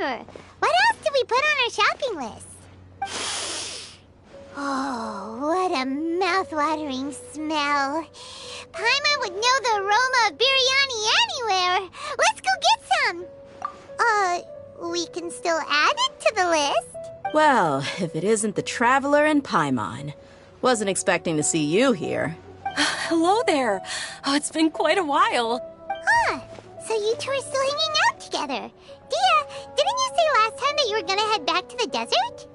sure. What else did we put on our shopping list? Oh, what a mouth-watering smell. Paimon would know the aroma of biryani anywhere. Let's go get some. We can still add it to the list. Well, if it isn't the Traveler and Paimon. Wasn't expecting to see you here. Hello there. Oh, it's been quite a while. Huh. So you two are still hanging out together. Dehya, didn't you say last time that you were gonna head back to the desert?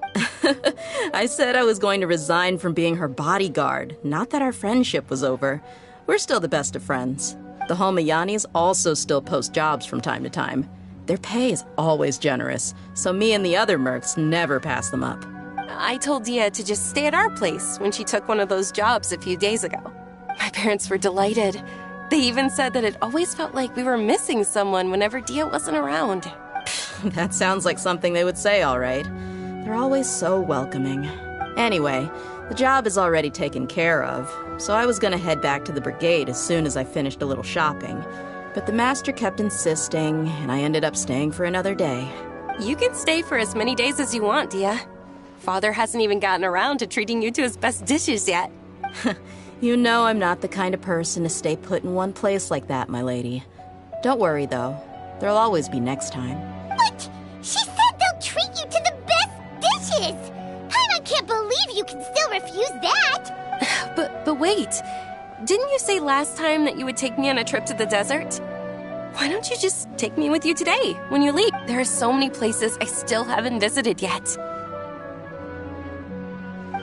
I said I was going to resign from being her bodyguard, not that our friendship was over. We're still the best of friends. The Holmayanis also still post jobs from time to time. Their pay is always generous, so me and the other mercs never pass them up. I told Dehya to just stay at our place when she took one of those jobs a few days ago. My parents were delighted. They even said that it always felt like we were missing someone whenever Dehya wasn't around. That sounds like something they would say, all right. They're always so welcoming. Anyway, the job is already taken care of, so I was gonna head back to the brigade as soon as I finished a little shopping. But the master kept insisting, and I ended up staying for another day. You can stay for as many days as you want, Dehya. Father hasn't even gotten around to treating you to his best dishes yet. You know I'm not the kind of person to stay put in one place like that, my lady. Don't worry, though. There'll always be next time. What? She said they'll treat you to the best dishes! I can't believe you can still refuse that! But wait. Didn't you say last time that you would take me on a trip to the desert? Why don't you just take me with you today, when you leave? There are so many places I still haven't visited yet.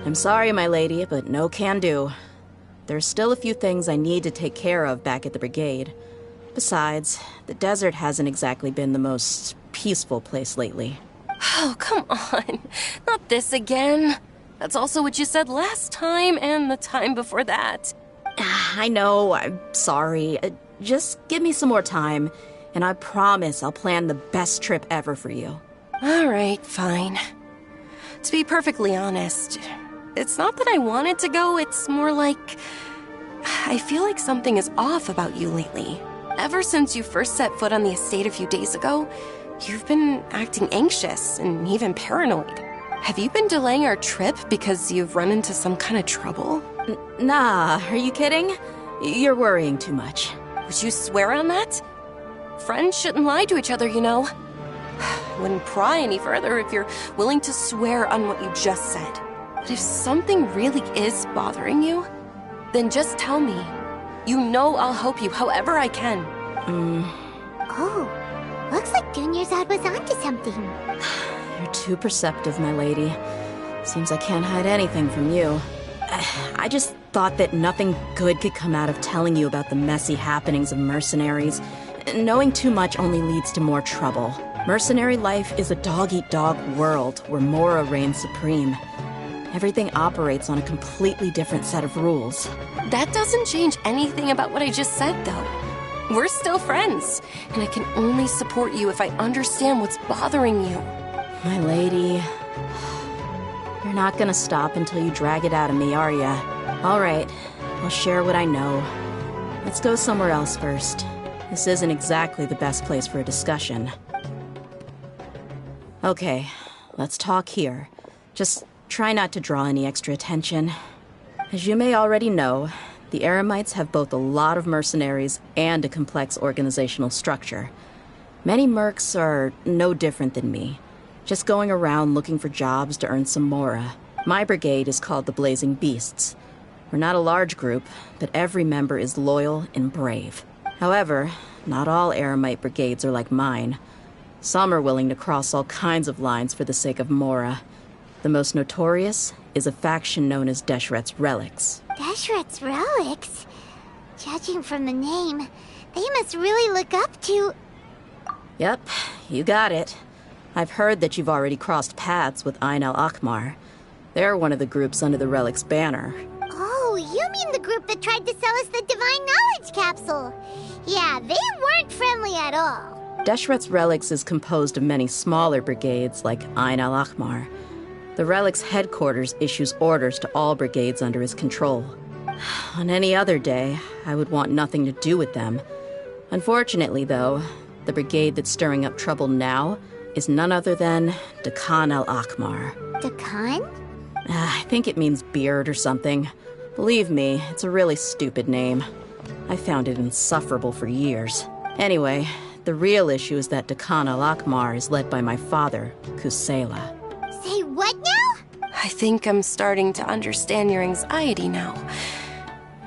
I'm sorry, my lady, but no can do. There's still a few things I need to take care of back at the brigade. Besides, the desert hasn't exactly been the most peaceful place lately. Oh, come on. Not this again. That's also what you said last time and the time before that. I know, I'm sorry. Just give me some more time, and I promise I'll plan the best trip ever for you. All right, fine. To be perfectly honest, it's not that I wanted to go, it's more like I feel like something is off about you lately. Ever since you first set foot on the estate a few days ago, you've been acting anxious and even paranoid. Have you been delaying our trip because you've run into some kind of trouble? Nah, are you kidding? You're worrying too much. Would you swear on that? Friends shouldn't lie to each other, you know. Wouldn't pry any further if you're willing to swear on what you just said. But if something really is bothering you, then just tell me. You know I'll help you however I can. Oh, looks like Dunyarzad was onto something. You're too perceptive, my lady. Seems I can't hide anything from you. I just thought that nothing good could come out of telling you about the messy happenings of mercenaries. Knowing too much only leads to more trouble. Mercenary life is a dog-eat-dog world where Mora reigns supreme. Everything operates on a completely different set of rules. That doesn't change anything about what I just said, though. We're still friends, and I can only support you if I understand what's bothering you. My lady, you're not gonna stop until you drag it out of me, are ya? All right, I'll share what I know. Let's go somewhere else first. This isn't exactly the best place for a discussion. Okay, let's talk here. Just try not to draw any extra attention. As you may already know, the Eremites have both a lot of mercenaries and a complex organizational structure. Many mercs are no different than me, just going around looking for jobs to earn some mora. My brigade is called the Blazing Beasts. We're not a large group, but every member is loyal and brave. However, not all Eremite brigades are like mine. Some are willing to cross all kinds of lines for the sake of mora. The most notorious is a faction known as Deshret's Relics. Deshret's Relics? Judging from the name, they must really look up to... Yep, you got it. I've heard that you've already crossed paths with Ain al-Akmar. They're one of the groups under the Relic's banner. Oh, you mean the group that tried to sell us the Divine Knowledge Capsule? Yeah, they weren't friendly at all. Deshret's Relics is composed of many smaller brigades like Ain al-Akmar. The Relic's headquarters issues orders to all brigades under his control. On any other day, I would want nothing to do with them. Unfortunately, though, the brigade that's stirring up trouble now is none other than Dakan al-Akmar. Dakan? I think it means beard or something. Believe me, it's a really stupid name. I found it insufferable for years. Anyway, the real issue is that Dakan al-Akmar is led by my father, Kusela. Say what now? I think I'm starting to understand your anxiety now.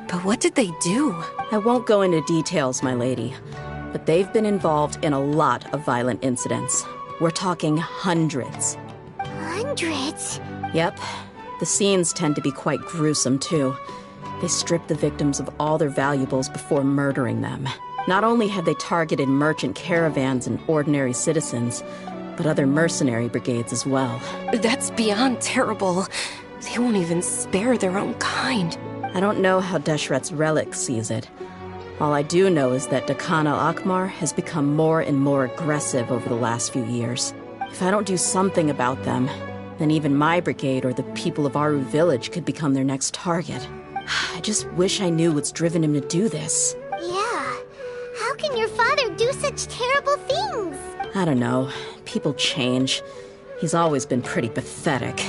But what did they do? I won't go into details, my lady, but they've been involved in a lot of violent incidents. We're talking hundreds. Hundreds? Yep. The scenes tend to be quite gruesome, too. They strip the victims of all their valuables before murdering them. Not only have they targeted merchant caravans and ordinary citizens, but other mercenary brigades as well. That's beyond terrible. They won't even spare their own kind. I don't know how Deshret's relic sees it. All I do know is that Dakan al-Akmar has become more and more aggressive over the last few years. If I don't do something about them, then even my brigade or the people of Aru village could become their next target. I just wish I knew what's driven him to do this. Yeah. How can your father do such terrible things? I don't know. People change. He's always been pretty pathetic.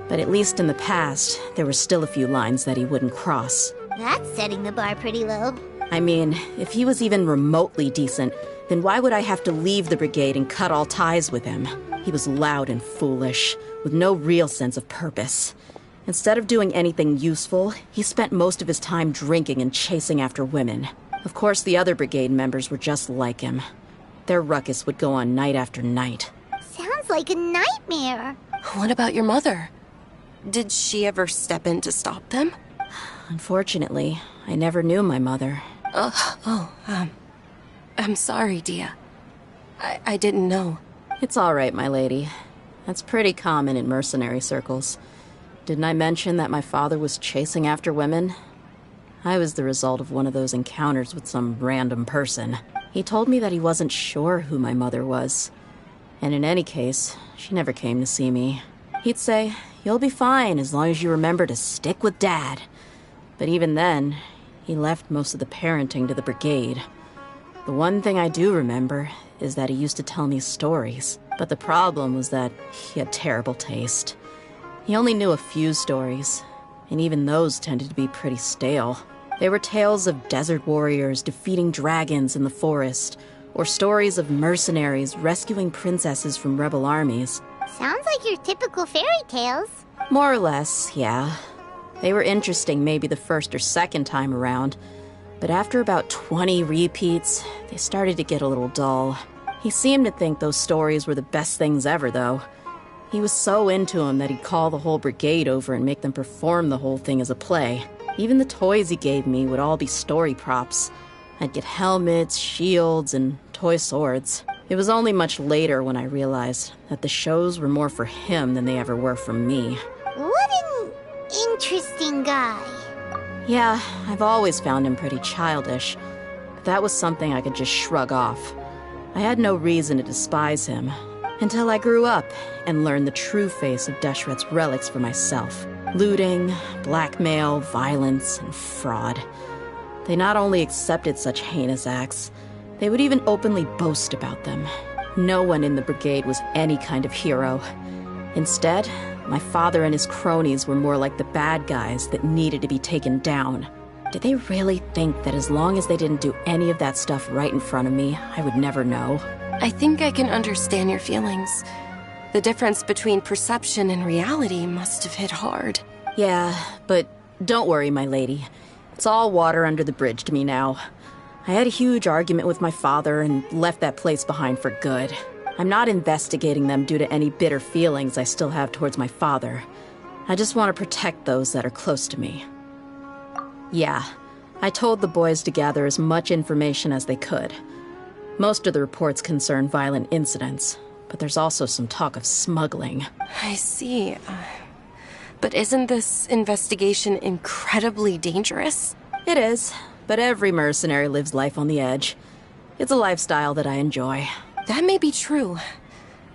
But at least in the past, there were still a few lines that he wouldn't cross. That's setting the bar pretty low. I mean, if he was even remotely decent, then why would I have to leave the brigade and cut all ties with him? He was loud and foolish, with no real sense of purpose. Instead of doing anything useful, he spent most of his time drinking and chasing after women. Of course, the other brigade members were just like him. Their ruckus would go on night after night. Sounds like a nightmare. What about your mother? Did she ever step in to stop them? Unfortunately, I never knew my mother. I'm sorry, Dehya. I didn't know. It's all right, my lady. That's pretty common in mercenary circles. Didn't I mention that my father was chasing after women? I was the result of one of those encounters with some random person. He told me that he wasn't sure who my mother was. And in any case, she never came to see me. He'd say, "You'll be fine as long as you remember to stick with Dad." But even then, he left most of the parenting to the brigade. The one thing I do remember is that he used to tell me stories. But the problem was that he had terrible taste. He only knew a few stories, and even those tended to be pretty stale. They were tales of desert warriors defeating dragons in the forest, or stories of mercenaries rescuing princesses from rebel armies. Sounds like your typical fairy tales. More or less, yeah. They were interesting maybe the first or second time around, but after about 20 repeats, they started to get a little dull. He seemed to think those stories were the best things ever, though. He was so into them that he'd call the whole brigade over and make them perform the whole thing as a play. Even the toys he gave me would all be story props. I'd get helmets, shields, and toy swords. It was only much later when I realized that the shows were more for him than they ever were for me. What an interesting guy. Yeah, I've always found him pretty childish, but that was something I could just shrug off. I had no reason to despise him, until I grew up and learned the true face of Deshret's relics for myself. Looting, blackmail, violence, and fraud. They not only accepted such heinous acts, they would even openly boast about them. No one in the brigade was any kind of hero. Instead, my father and his cronies were more like the bad guys that needed to be taken down. Did they really think that as long as they didn't do any of that stuff right in front of me, I would never know? I think I can understand your feelings. The difference between perception and reality must have hit hard. Yeah, but don't worry, my lady. It's all water under the bridge to me now. I had a huge argument with my father and left that place behind for good. I'm not investigating them due to any bitter feelings I still have towards my father. I just want to protect those that are close to me. Yeah, I told the boys to gather as much information as they could. Most of the reports concern violent incidents, but there's also some talk of smuggling. I see. But isn't this investigation incredibly dangerous? It is, but every mercenary lives life on the edge. It's a lifestyle that I enjoy. That may be true,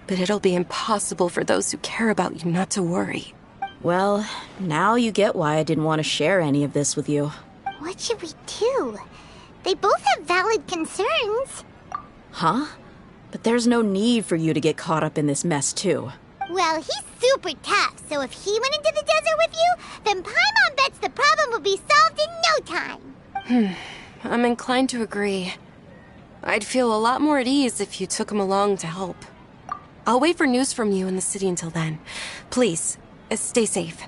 but it'll be impossible for those who care about you not to worry. Well, now you get why I didn't want to share any of this with you. What should we do? They both have valid concerns. Huh? But there's no need for you to get caught up in this mess, too. Well, he's super tough, so if he went into the desert with you, then Paimon bets the problem will be solved in no time. I'm inclined to agree. I'd feel a lot more at ease if you took him along to help. I'll wait for news from you in the city until then. Please, stay safe.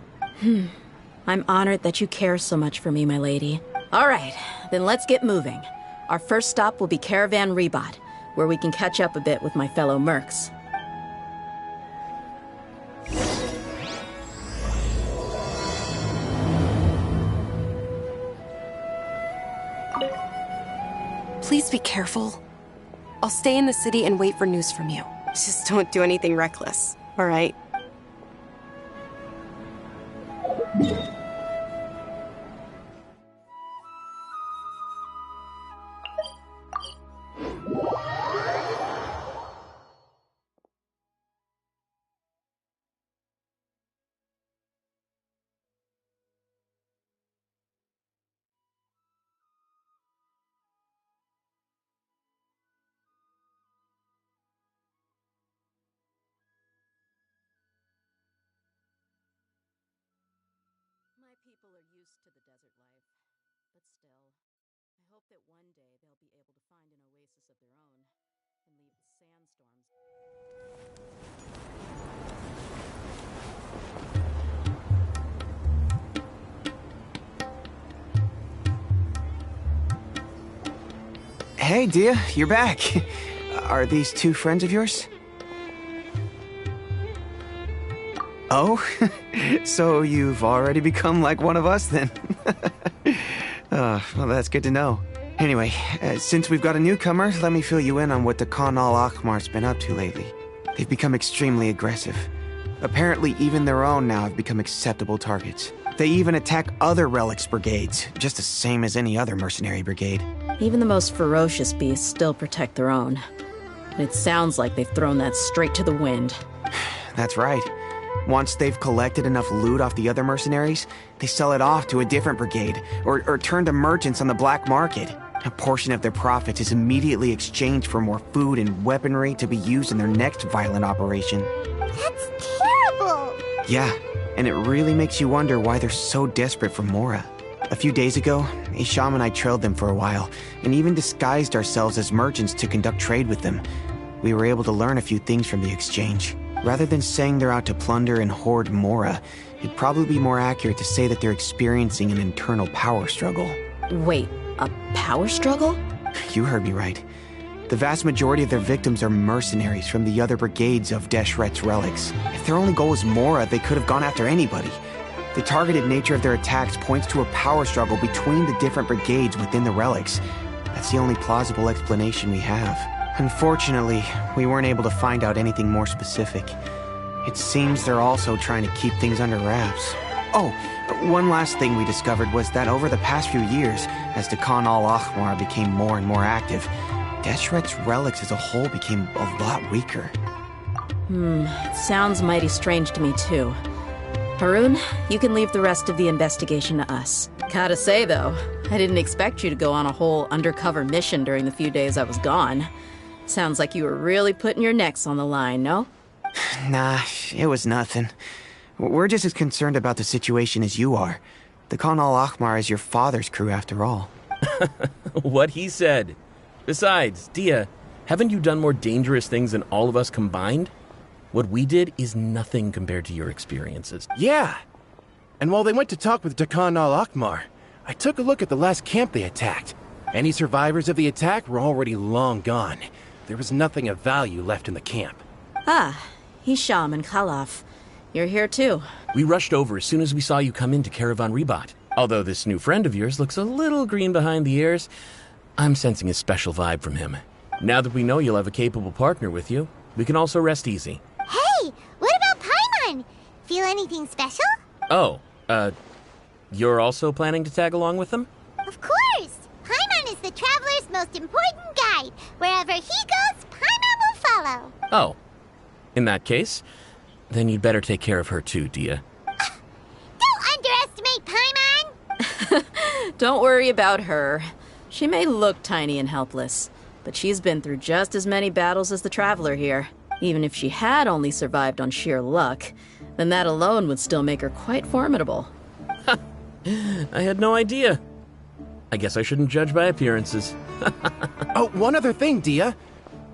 I'm honored that you care so much for me, my lady. All right, then let's get moving. Our first stop will be Caravan Rebot, where we can catch up a bit with my fellow mercs. Please be careful. I'll stay in the city and wait for news from you. Just don't do anything reckless, all right? My people are used to the desert life, but still, I hope that one day they'll be able to find an oasis of their own and leave the sandstorms. Hey, Dehya, you're back. Are these two friends of yours? Oh, so you've already become like one of us then? Well, that's good to know. Anyway, since we've got a newcomer, let me fill you in on what the Khan al-Ahmar's been up to lately. They've become extremely aggressive. Apparently, even their own now have become acceptable targets. They even attack other relics brigades, just the same as any other mercenary brigade. Even the most ferocious beasts still protect their own. It sounds like they've thrown that straight to the wind. That's right. Once they've collected enough loot off the other mercenaries, they sell it off to a different brigade, or turn to merchants on the black market. A portion of their profits is immediately exchanged for more food and weaponry to be used in their next violent operation. That's terrible! Yeah, and it really makes you wonder why they're so desperate for Mora. A few days ago, Isham and I trailed them for a while, and even disguised ourselves as merchants to conduct trade with them. We were able to learn a few things from the exchange. Rather than saying they're out to plunder and hoard Mora, it'd probably be more accurate to say that they're experiencing an internal power struggle. Wait, a power struggle? You heard me right. The vast majority of their victims are mercenaries from the other brigades of Deshret's relics. If their only goal was Mora, they could have gone after anybody. The targeted nature of their attacks points to a power struggle between the different brigades within the relics. That's the only plausible explanation we have. Unfortunately, we weren't able to find out anything more specific. It seems they're also trying to keep things under wraps. Oh, one last thing we discovered was that over the past few years, as the Khan al-Ahmar became more and more active, Deshret's relics as a whole became a lot weaker. It sounds mighty strange to me, too. Harun, you can leave the rest of the investigation to us. Gotta say, though, I didn't expect you to go on a whole undercover mission during the few days I was gone. Sounds like you were really putting your necks on the line, no? Nah, it was nothing. We're just as concerned about the situation as you are. The Khan al-Ahmar is your father's crew, after all. What he said. Besides, Dehya, haven't you done more dangerous things than all of us combined? What we did is nothing compared to your experiences. Yeah. And while they went to talk with Khan al-Ahmar, I took a look at the last camp they attacked. Any survivors of the attack were already long gone. There was nothing of value left in the camp. Ah, Hisham and Khalaf. You're here too. We rushed over as soon as we saw you come into Caravan Rebot. Although this new friend of yours looks a little green behind the ears, I'm sensing a special vibe from him. Now that we know you'll have a capable partner with you, we can also rest easy. Hey, what about Paimon? Feel anything special? Oh, you're also planning to tag along with them? Of course! Paimon is the traveler's most important guide. Wherever he goes, Paimon will follow. Oh, in that case, then you'd better take care of her too, Dehya. Don't underestimate Paimon! Don't worry about her. She may look tiny and helpless, but she's been through just as many battles as the Traveler here. Even if she had only survived on sheer luck, then that alone would still make her quite formidable. I had no idea. I guess I shouldn't judge by appearances. Oh, one other thing, Dehya.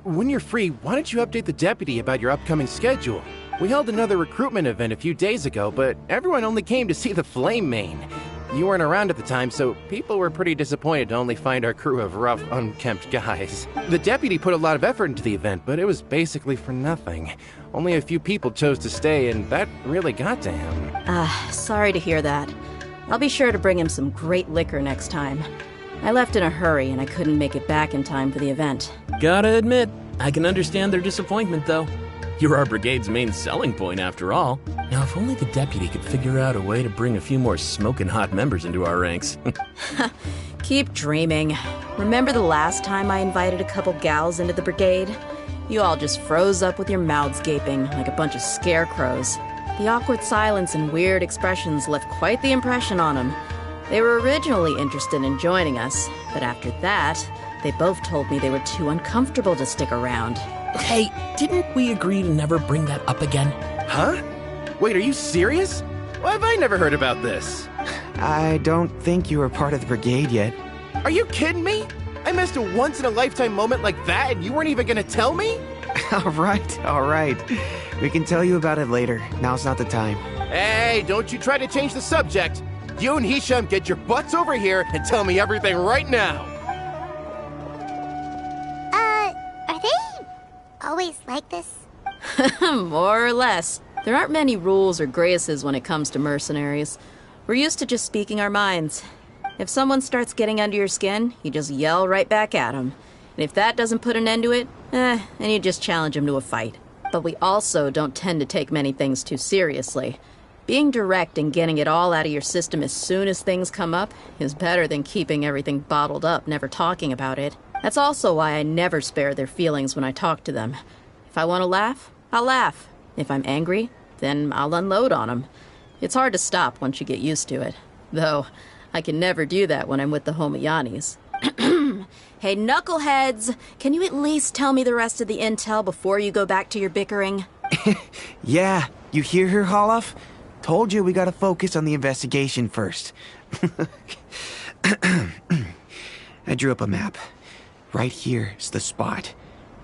When you're free, why don't you update the deputy about your upcoming schedule? We held another recruitment event a few days ago, but everyone only came to see the Flame Main. You weren't around at the time, so people were pretty disappointed to only find our crew of rough, unkempt guys. The deputy put a lot of effort into the event, but it was basically for nothing. Only a few people chose to stay, and that really got to him. Sorry to hear that. I'll be sure to bring him some great liquor next time. I left in a hurry, and I couldn't make it back in time for the event. Gotta admit, I can understand their disappointment, though. You're our brigade's main selling point, after all. Now, if only the deputy could figure out a way to bring a few more smoking hot members into our ranks. Keep dreaming. Remember the last time I invited a couple gals into the brigade? You all just froze up with your mouths gaping like a bunch of scarecrows. The awkward silence and weird expressions left quite the impression on them. They were originally interested in joining us, but after that, they both told me they were too uncomfortable to stick around. Hey, didn't we agree to never bring that up again? Huh? Wait, are you serious? Why have I never heard about this? I don't think you were part of the brigade yet. Are you kidding me? I missed a once-in-a-lifetime moment like that and you weren't even gonna tell me? All right. We can tell you about it later. Now's not the time. Hey, don't you try to change the subject. You and Hisham get your butts over here and tell me everything right now. Are they always like this? More or less. There aren't many rules or graces when it comes to mercenaries. We're used to just speaking our minds. If someone starts getting under your skin, you just yell right back at them. And if that doesn't put an end to it, then you just challenge them to a fight. But we also don't tend to take many things too seriously. Being direct and getting it all out of your system as soon as things come up is better than keeping everything bottled up, never talking about it. That's also why I never spare their feelings when I talk to them. If I want to laugh, I'll laugh. If I'm angry, then I'll unload on them. It's hard to stop once you get used to it. Though, I can never do that when I'm with the Homayanis. Hey, knuckleheads! Can you at least tell me the rest of the intel before you go back to your bickering? Yeah, you hear her, Holloff? Told you we gotta focus on the investigation first. I drew up a map. Right here is the spot.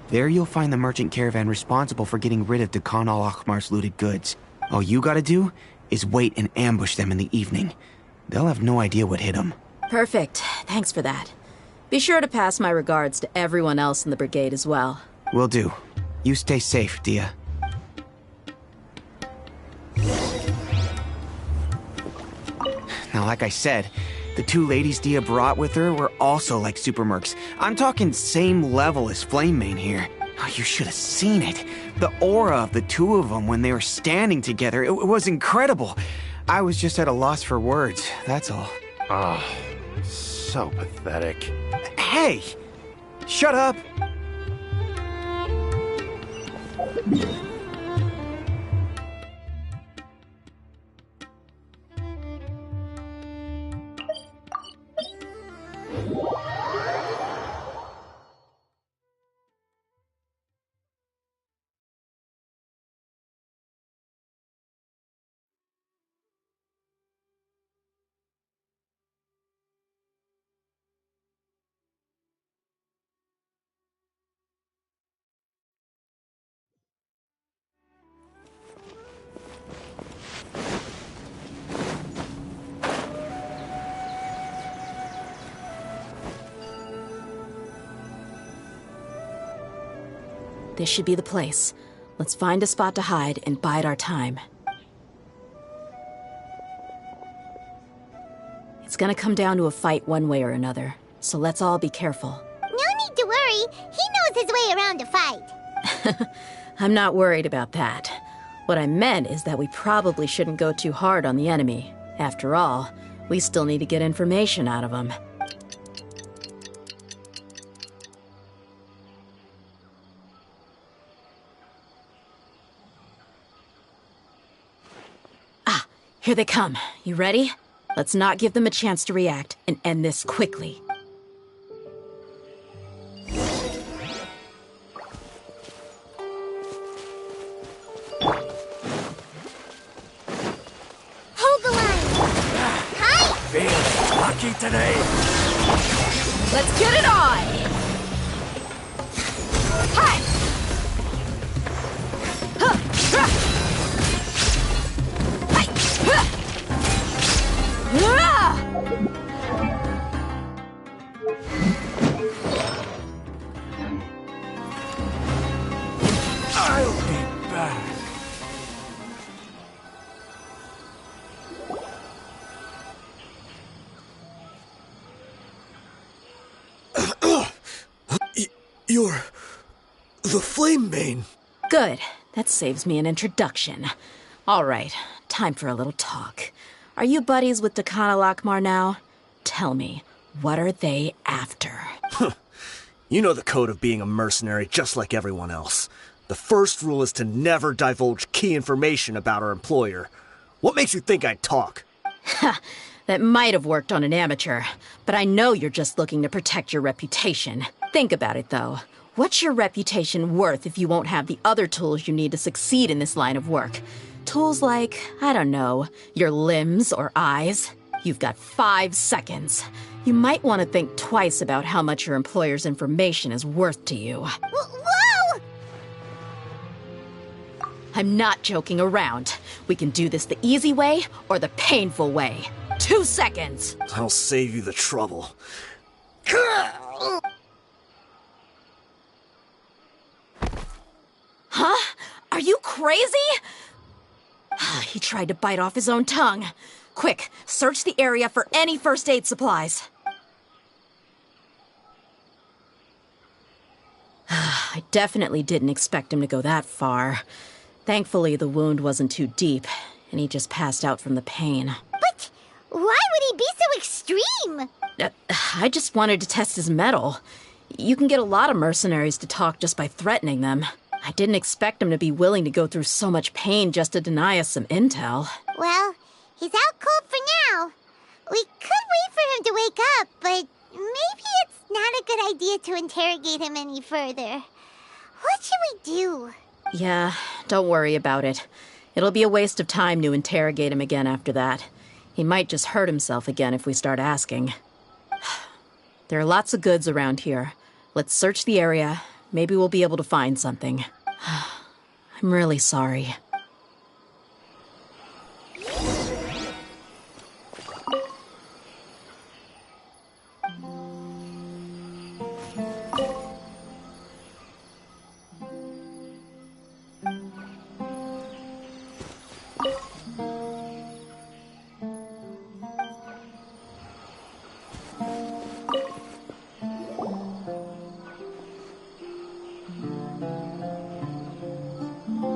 There you'll find the merchant caravan responsible for getting rid of Dehya al-Akhmar's looted goods. All you gotta do is wait and ambush them in the evening. They'll have no idea what hit them. Perfect. Thanks for that. Be sure to pass my regards to everyone else in the brigade as well. Will do. You stay safe, Dehya. Now, like I said, the two ladies Dehya brought with her were also like super mercs. I'm talking same level as Flame Main here. Oh, you should have seen it. The aura of the two of them when they were standing together, it was incredible. I was just at a loss for words, that's all. Oh, so pathetic. Hey! Shut up! This should be the place. Let's find a spot to hide and bide our time. It's gonna come down to a fight one way or another, so let's all be careful. No need to worry. He knows his way around a fight. I'm not worried about that. What I meant is that we probably shouldn't go too hard on the enemy. After all, we still need to get information out of them. Here they come. You ready? Let's not give them a chance to react and end this quickly. lucky today. Let's get it on! Hi! Huh. Huh. Hi. Huh. Ah! I'll be back. You're the Flame Bane. Good. That saves me an introduction. All right, time for a little talk. Are you buddies with Dakana Lakmar now? Tell me, what are they after? You know the code of being a mercenary just like everyone else. The first rule is to never divulge key information about our employer. What makes you think I'd talk? That might have worked on an amateur, but I know you're just looking to protect your reputation. Think about it, though. What's your reputation worth if you won't have the other tools you need to succeed in this line of work? Tools like, I don't know, your limbs or eyes? You've got 5 seconds. You might want to think twice about how much your employer's information is worth to you. Whoa! I'm not joking around. We can do this the easy way or the painful way. 2 seconds! I'll save you the trouble. Huh? Are you crazy? He tried to bite off his own tongue. Quick, search the area for any first aid supplies. I definitely didn't expect him to go that far. Thankfully, the wound wasn't too deep, and he just passed out from the pain. But why would he be so extreme? I just wanted to test his mettle. You can get a lot of mercenaries to talk just by threatening them. I didn't expect him to be willing to go through so much pain just to deny us some intel. Well, he's out cold for now. We could wait for him to wake up, but maybe it's not a good idea to interrogate him any further. What should we do? Yeah, don't worry about it. It'll be a waste of time to interrogate him again after that. He might just hurt himself again if we start asking. There are lots of goods around here. Let's search the area. Maybe we'll be able to find something. I'm really sorry.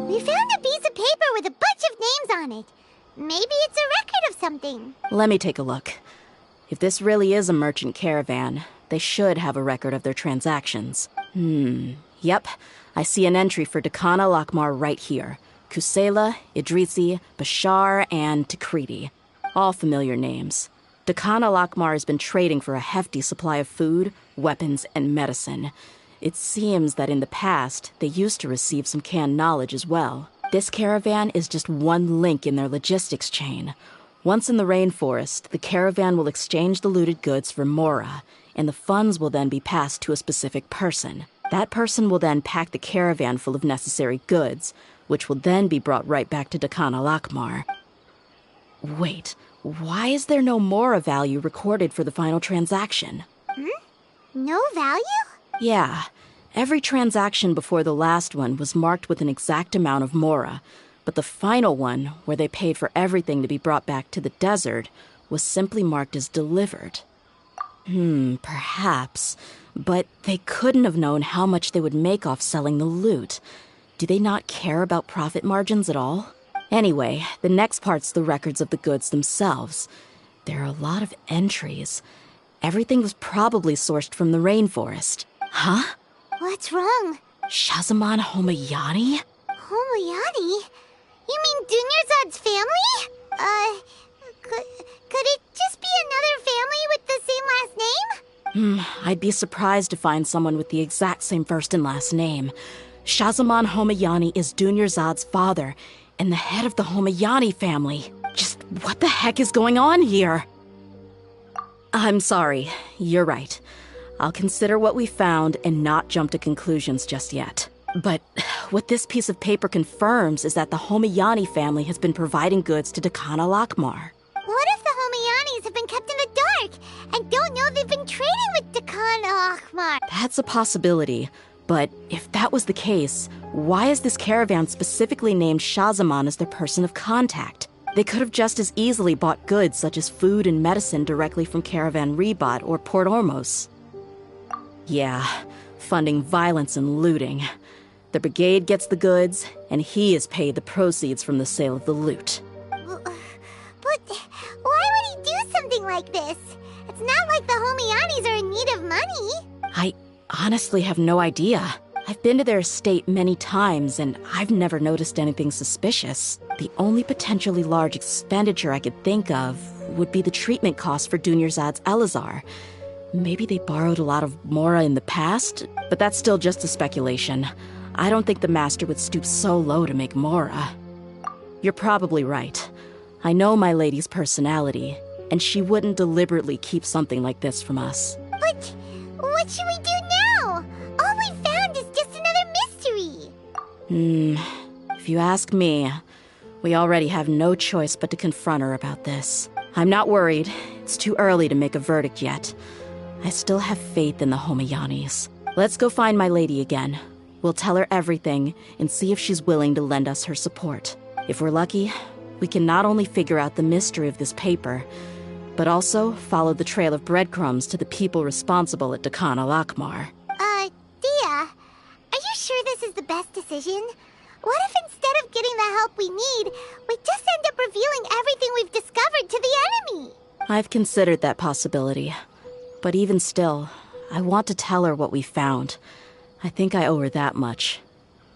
We found a piece of paper with a bunch of names on it. Maybe it's a record of something. Let me take a look. If this really is a merchant caravan, they should have a record of their transactions. Yep. I see an entry for Dakana Lakmar right here. Kusela, Idrisi, Bashar, and Takriti. All familiar names. Dakana Lakmar has been trading for a hefty supply of food, weapons, and medicine. It seems that in the past, they used to receive some canned knowledge as well. This caravan is just one link in their logistics chain. Once in the rainforest, the caravan will exchange the looted goods for Mora, and the funds will then be passed to a specific person. That person will then pack the caravan full of necessary goods, which will then be brought right back to Dakana Lakmar. Wait, why is there no Mora value recorded for the final transaction? No value? Yeah, every transaction before the last one was marked with an exact amount of Mora, but the final one, where they paid for everything to be brought back to the desert, was simply marked as delivered. Perhaps, but they couldn't have known how much they would make off selling the loot. Do they not care about profit margins at all? Anyway, the next part's the records of the goods themselves. There are a lot of entries. Everything was probably sourced from the rainforest. Huh? What's wrong? Shahzaman Homayani? Homayani? You mean Dunyarzad's family? Could it just be another family with the same last name? I'd be surprised to find someone with the exact same first and last name. Shahzaman Homayani is Dunyarzad's father, and the head of the Homayani family. Just what the heck is going on here? I'm sorry. You're right. I'll consider what we found and not jump to conclusions just yet. But what this piece of paper confirms is that the Homayani family has been providing goods to Dakana Lakmar. What if the Homayanis have been kept in the dark and don't know they've been trading with Dakana Akhmar? That's a possibility. But if that was the case, why is this caravan specifically named Shahzaman as their person of contact? They could have just as easily bought goods such as food and medicine directly from Caravan Ribat or Port Ormos. Yeah, funding violence and looting. The brigade gets the goods, and he is paid the proceeds from the sale of the loot. But why would he do something like this? It's not like the Homayanis are in need of money. I honestly have no idea. I've been to their estate many times, and I've never noticed anything suspicious. The only potentially large expenditure I could think of would be the treatment costs for Dunyarzad's Elazar. Maybe they borrowed a lot of Mora in the past, but that's still just a speculation. I don't think the Master would stoop so low to make Mora. You're probably right. I know my lady's personality, and she wouldn't deliberately keep something like this from us. But what should we do now? All we found is just another mystery. If you ask me, we already have no choice but to confront her about this. I'm not worried. It's too early to make a verdict yet. I still have faith in the Homayanis. Let's go find my lady again. We'll tell her everything and see if she's willing to lend us her support. If we're lucky, we can not only figure out the mystery of this paper, but also follow the trail of breadcrumbs to the people responsible at Dakana Lakmar. Dehya, are you sure this is the best decision? What if instead of getting the help we need, we just end up revealing everything we've discovered to the enemy? I've considered that possibility. But even still, I want to tell her what we found. I think I owe her that much.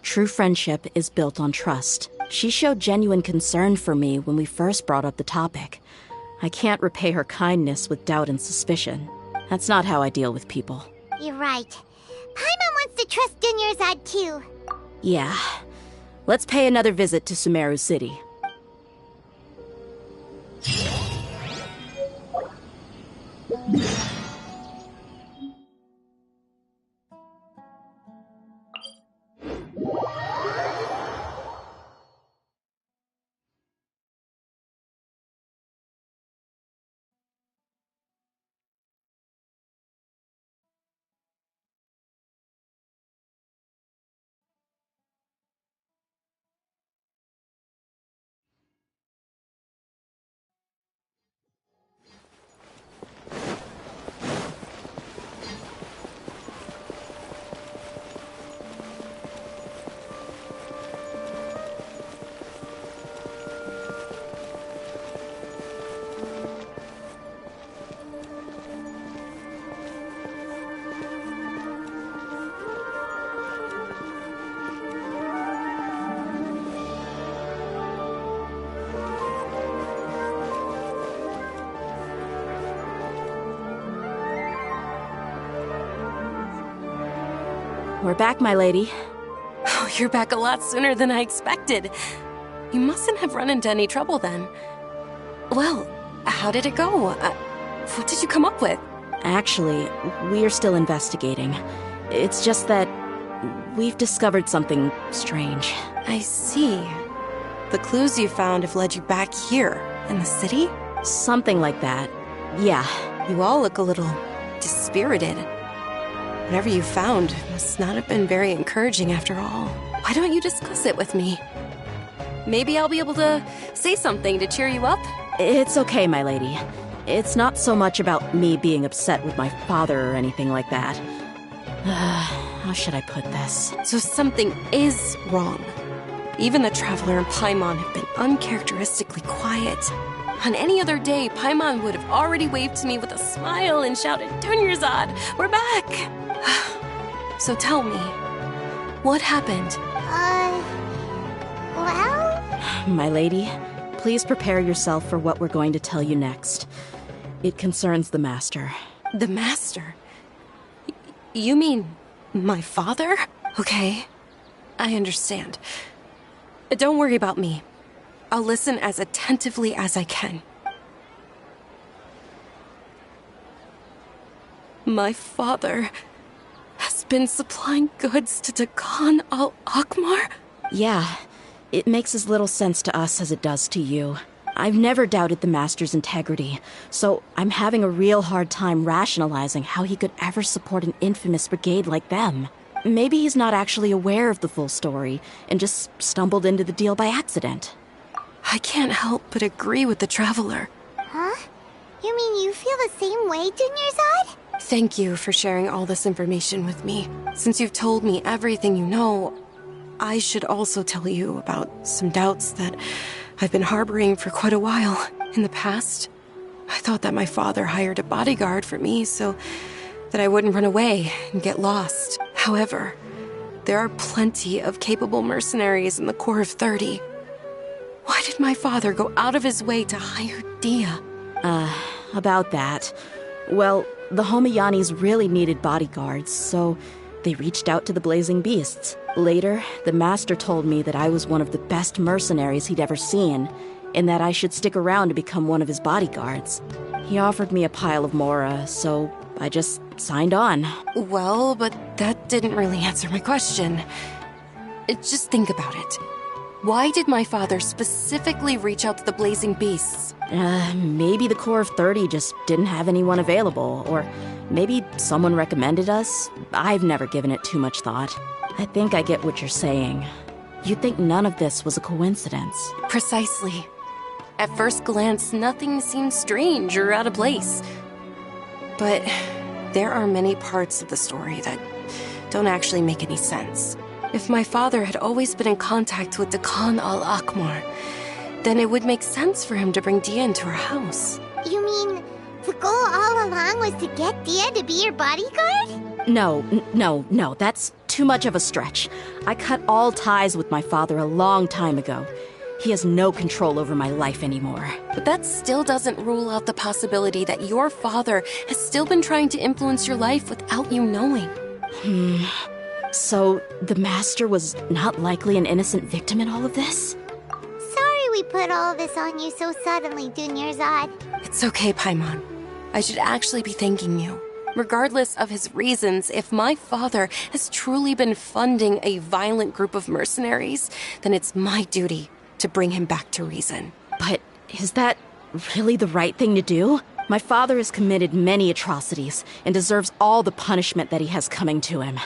True friendship is built on trust. She showed genuine concern for me when we first brought up the topic. I can't repay her kindness with doubt and suspicion. That's not how I deal with people. You're right. Paimon wants to trust Dunyarzad too. Yeah. Let's pay another visit to Sumeru City. We're back, my lady. Oh, you're back a lot sooner than I expected. You mustn't have run into any trouble then. Well, how did it go? What did you come up with? Actually, we are still investigating. It's just that we've discovered something strange. I see. The clues you found have led you back here, in the city? Something like that. Yeah. You all look a little dispirited. Whatever you found must not have been very encouraging after all. Why don't you discuss it with me? Maybe I'll be able to say something to cheer you up? It's okay, my lady. It's not so much about me being upset with my father or anything like that. How should I put this? So something is wrong. Even the Traveler and Paimon have been uncharacteristically quiet. On any other day, Paimon would have already waved to me with a smile and shouted, "Dunyarzad, we're back!" So tell me, what happened? Well? My lady, please prepare yourself for what we're going to tell you next. It concerns the Master. The Master? You mean my father? Okay, I understand. Don't worry about me. I'll listen as attentively as I can. My father has been supplying goods to Dakan al-Akmar? Yeah, it makes as little sense to us as it does to you. I've never doubted the Master's integrity, so I'm having a real hard time rationalizing how he could ever support an infamous brigade like them. Maybe he's not actually aware of the full story and just stumbled into the deal by accident. I can't help but agree with the Traveler. Huh? You mean you feel the same way, Dunyarzad? Thank you for sharing all this information with me. Since you've told me everything you know, I should also tell you about some doubts that I've been harboring for quite a while. In the past, I thought that my father hired a bodyguard for me so that I wouldn't run away and get lost. However, there are plenty of capable mercenaries in the Corps of 30. Why did my father go out of his way to hire Dehya? About that. Well, the Homayanis really needed bodyguards, so they reached out to the Blazing Beasts. Later, the Master told me that I was one of the best mercenaries he'd ever seen, and that I should stick around to become one of his bodyguards. He offered me a pile of mora, so I just signed on. Well, but that didn't really answer my question. Just think about it. Why did my father specifically reach out to the Blazing Beasts? Maybe the Corps of 30 just didn't have anyone available, or maybe someone recommended us. I've never given it too much thought. I think I get what you're saying. You'd think none of this was a coincidence. Precisely. At first glance, nothing seems strange or out of place. But there are many parts of the story that don't actually make any sense. If my father had always been in contact with Dakan al-Akmar, then it would make sense for him to bring Dehya into our house. You mean the goal all along was to get Dehya to be your bodyguard? No, that's too much of a stretch. I cut all ties with my father a long time ago. He has no control over my life anymore. But that still doesn't rule out the possibility that your father has still been trying to influence your life without you knowing. So, the Master was not likely an innocent victim in all of this? Sorry we put all this on you so suddenly, Dunyarzad. It's okay, Paimon. I should actually be thanking you. Regardless of his reasons, if my father has truly been funding a violent group of mercenaries, then it's my duty to bring him back to reason. But is that really the right thing to do? My father has committed many atrocities and deserves all the punishment that he has coming to him.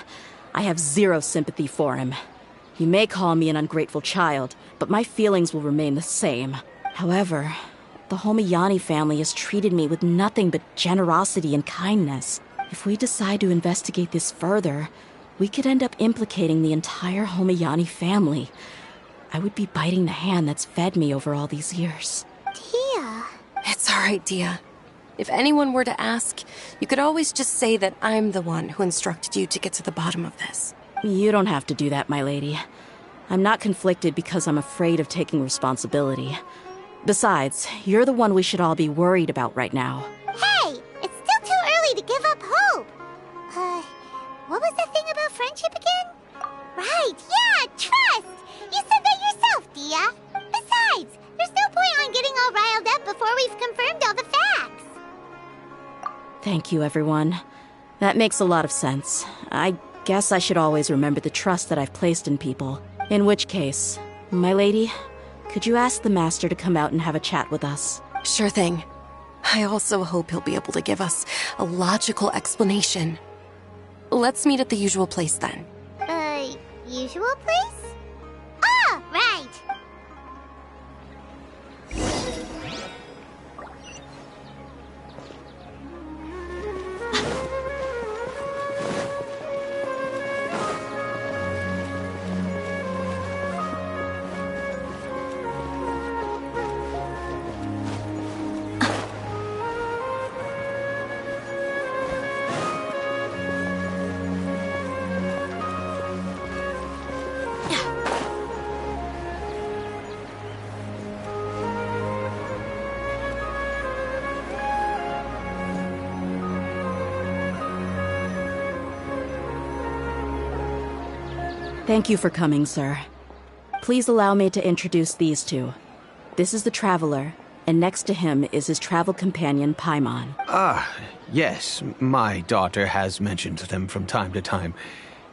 I have zero sympathy for him. You may call me an ungrateful child, but my feelings will remain the same. However, the Homayani family has treated me with nothing but generosity and kindness. If we decide to investigate this further, we could end up implicating the entire Homayani family. I would be biting the hand that's fed me over all these years. Dehya. It's all right, Dehya. If anyone were to ask, you could always just say that I'm the one who instructed you to get to the bottom of this. You don't have to do that, my lady. I'm not conflicted because I'm afraid of taking responsibility. Besides, you're the one we should all be worried about right now. Hey, it's still too early to give up hope. What was the thing about friendship again? Right, yeah, trust. You said that yourself, Dehya. Besides, there's no point on getting all riled up before we've confirmed all the facts. Thank you, everyone. That makes a lot of sense. I guess I should always remember the trust that I've placed in people. In which case, my lady, could you ask the Master to come out and have a chat with us? Sure thing. I also hope he'll be able to give us a logical explanation. Let's meet at the usual place then. Usual place? Ah, right. Thank you for coming, sir. Please allow me to introduce these two. This is the Traveler, and next to him is his travel companion, Paimon. Ah, yes, my daughter has mentioned them from time to time.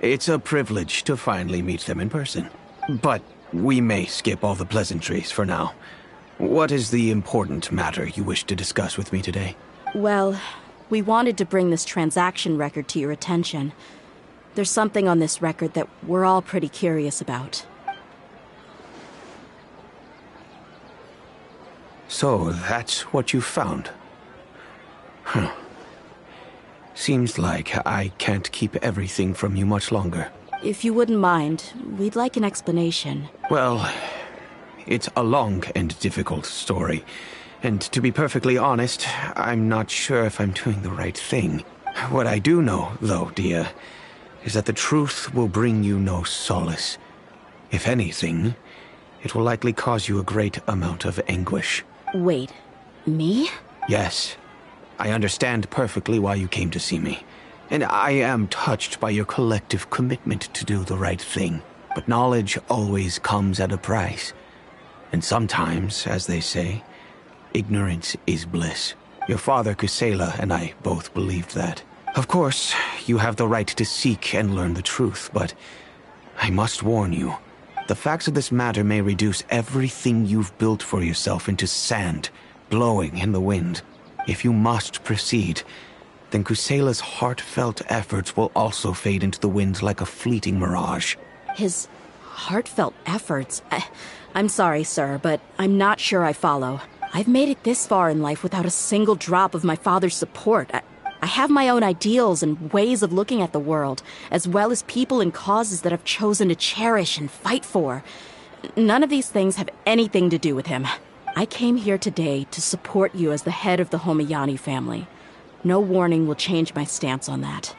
It's a privilege to finally meet them in person. But we may skip all the pleasantries for now. What is the important matter you wish to discuss with me today? Well, we wanted to bring this transaction record to your attention. There's something on this record that we're all pretty curious about. So, that's what you found? Huh. Seems like I can't keep everything from you much longer. If you wouldn't mind, we'd like an explanation. Well, it's a long and difficult story. And to be perfectly honest, I'm not sure if I'm doing the right thing. What I do know, though, Dehya, is that the truth will bring you no solace. If anything, it will likely cause you a great amount of anguish. Wait, me? Yes. I understand perfectly why you came to see me. And I am touched by your collective commitment to do the right thing. But knowledge always comes at a price. And sometimes, as they say, ignorance is bliss. Your father, Kusela, and I both believed that. Of course, you have the right to seek and learn the truth, but I must warn you. The facts of this matter may reduce everything you've built for yourself into sand, blowing in the wind. If you must proceed, then Kusela's heartfelt efforts will also fade into the wind like a fleeting mirage. His heartfelt efforts? I'm sorry, sir, but I'm not sure I follow. I've made it this far in life without a single drop of my father's support. I have my own ideals and ways of looking at the world, as well as people and causes that I've chosen to cherish and fight for. None of these things have anything to do with him. I came here today to support you as the head of the Homayani family. No warning will change my stance on that.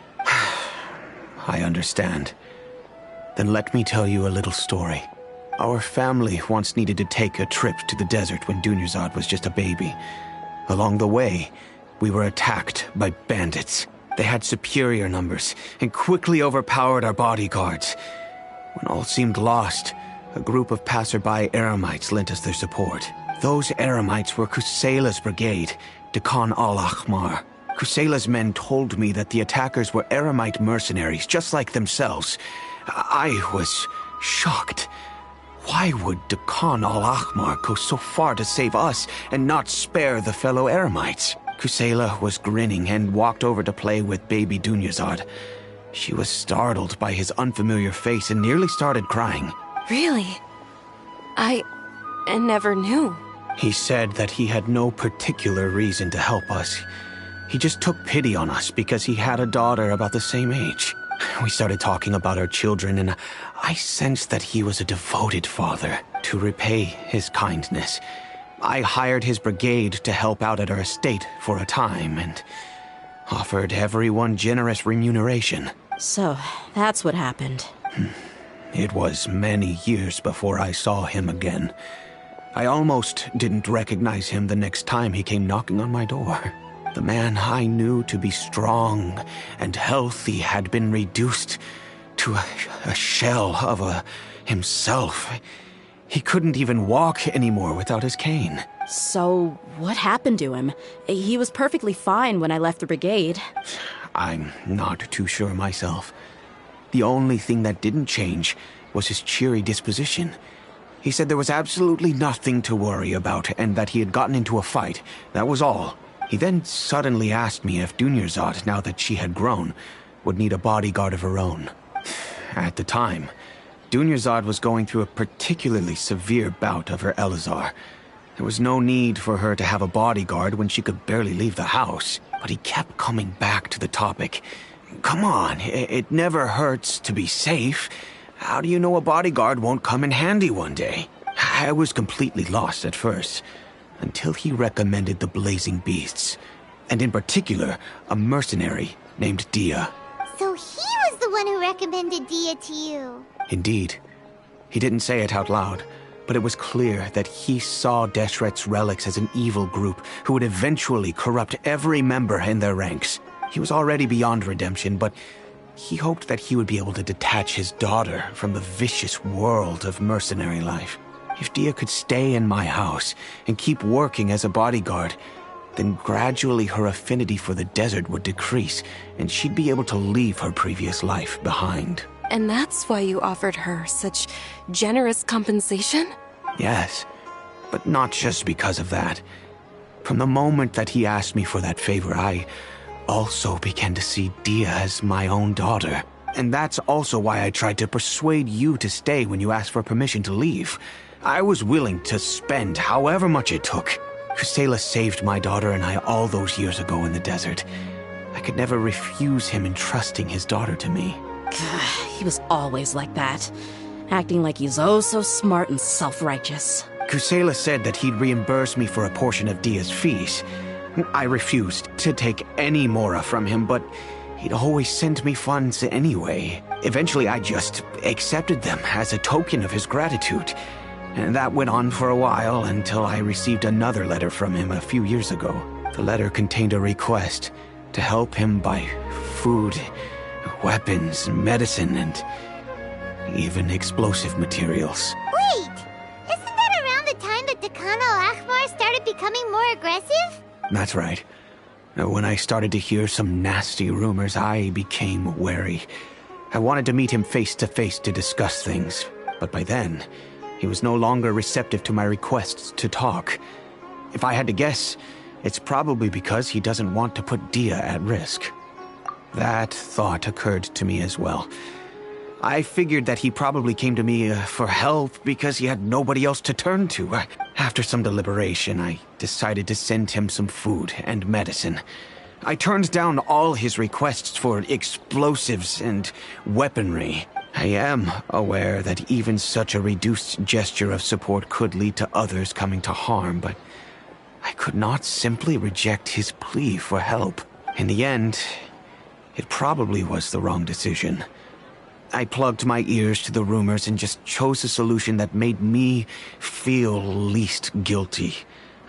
I understand. Then let me tell you a little story. Our family once needed to take a trip to the desert when Dunyarzad was just a baby. Along the way, we were attacked by bandits. They had superior numbers and quickly overpowered our bodyguards. When all seemed lost, a group of passerby Eremites lent us their support. Those Eremites were Kusela's brigade, Dehya al-Ahmar. Kusela's men told me that the attackers were Eremite mercenaries, just like themselves. I was shocked. Why would Dehya al-Ahmar go so far to save us and not spare the fellow Eremites? Kusela was grinning and walked over to play with baby Dunyarzad. She was startled by his unfamiliar face and nearly started crying. Really? I never knew. He said that he had no particular reason to help us. He just took pity on us because he had a daughter about the same age. We started talking about our children, and I sensed that he was a devoted father. To repay his kindness, I hired his brigade to help out at our estate for a time, and offered everyone generous remuneration. So, that's what happened. It was many years before I saw him again. I almost didn't recognize him the next time he came knocking on my door. The man I knew to be strong and healthy had been reduced to a shell of himself. He couldn't even walk anymore without his cane. So, what happened to him? He was perfectly fine when I left the brigade. I'm not too sure myself. The only thing that didn't change was his cheery disposition. He said there was absolutely nothing to worry about and that he had gotten into a fight. That was all. He then suddenly asked me if Dunyarzad, now that she had grown, would need a bodyguard of her own. At the time, Dunyarzad was going through a particularly severe bout of her Elazar. There was no need for her to have a bodyguard when she could barely leave the house. But he kept coming back to the topic. Come on, it never hurts to be safe. How do you know a bodyguard won't come in handy one day? I was completely lost at first, until he recommended the Blazing Beasts, and in particular, a mercenary named Dehya. So he was the one who recommended Dehya to you. Indeed. He didn't say it out loud, but it was clear that he saw Deshret's relics as an evil group who would eventually corrupt every member in their ranks. He was already beyond redemption, but he hoped that he would be able to detach his daughter from the vicious world of mercenary life. If Dehya could stay in my house and keep working as a bodyguard, then gradually her affinity for the desert would decrease, and she'd be able to leave her previous life behind. And that's why you offered her such generous compensation? Yes, but not just because of that. From the moment that he asked me for that favor, I also began to see Dehya as my own daughter. And that's also why I tried to persuade you to stay when you asked for permission to leave. I was willing to spend however much it took. Kusela saved my daughter and I all those years ago in the desert. I could never refuse him entrusting his daughter to me. He was always like that, acting like he's oh so smart and self-righteous. Kusela said that he'd reimburse me for a portion of Dehya's fees. I refused to take any mora from him, but he'd always send me funds anyway. Eventually, I just accepted them as a token of his gratitude. And that went on for a while until I received another letter from him a few years ago. The letter contained a request to help him buy food, weapons, medicine, and even explosive materials. Wait! Isn't that around the time that Dakan al-Ahmar started becoming more aggressive? That's right. When I started to hear some nasty rumors, I became wary. I wanted to meet him face to face to discuss things, but by then, he was no longer receptive to my requests to talk. If I had to guess, it's probably because he doesn't want to put Dehya at risk. That thought occurred to me as well. I figured that he probably came to me for help because he had nobody else to turn to. After some deliberation, I decided to send him some food and medicine. I turned down all his requests for explosives and weaponry. I am aware that even such a reduced gesture of support could lead to others coming to harm, but I could not simply reject his plea for help. In the end, it probably was the wrong decision. I plugged my ears to the rumors and just chose a solution that made me feel least guilty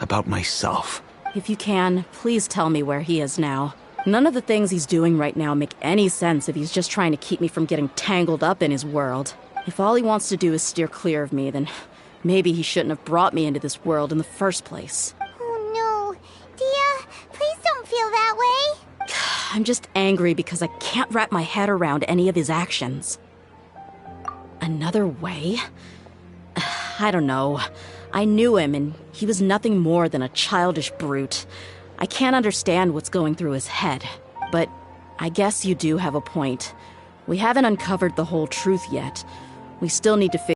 about myself. If you can, please tell me where he is now. None of the things he's doing right now make any sense if he's just trying to keep me from getting tangled up in his world. If all he wants to do is steer clear of me, then maybe he shouldn't have brought me into this world in the first place. Oh no. Dehya, please don't feel that way. I'm just angry because I can't wrap my head around any of his actions. Another way? I don't know. I knew him, and he was nothing more than a childish brute. I can't understand what's going through his head, but I guess you do have a point. We haven't uncovered the whole truth yet. We still need to figure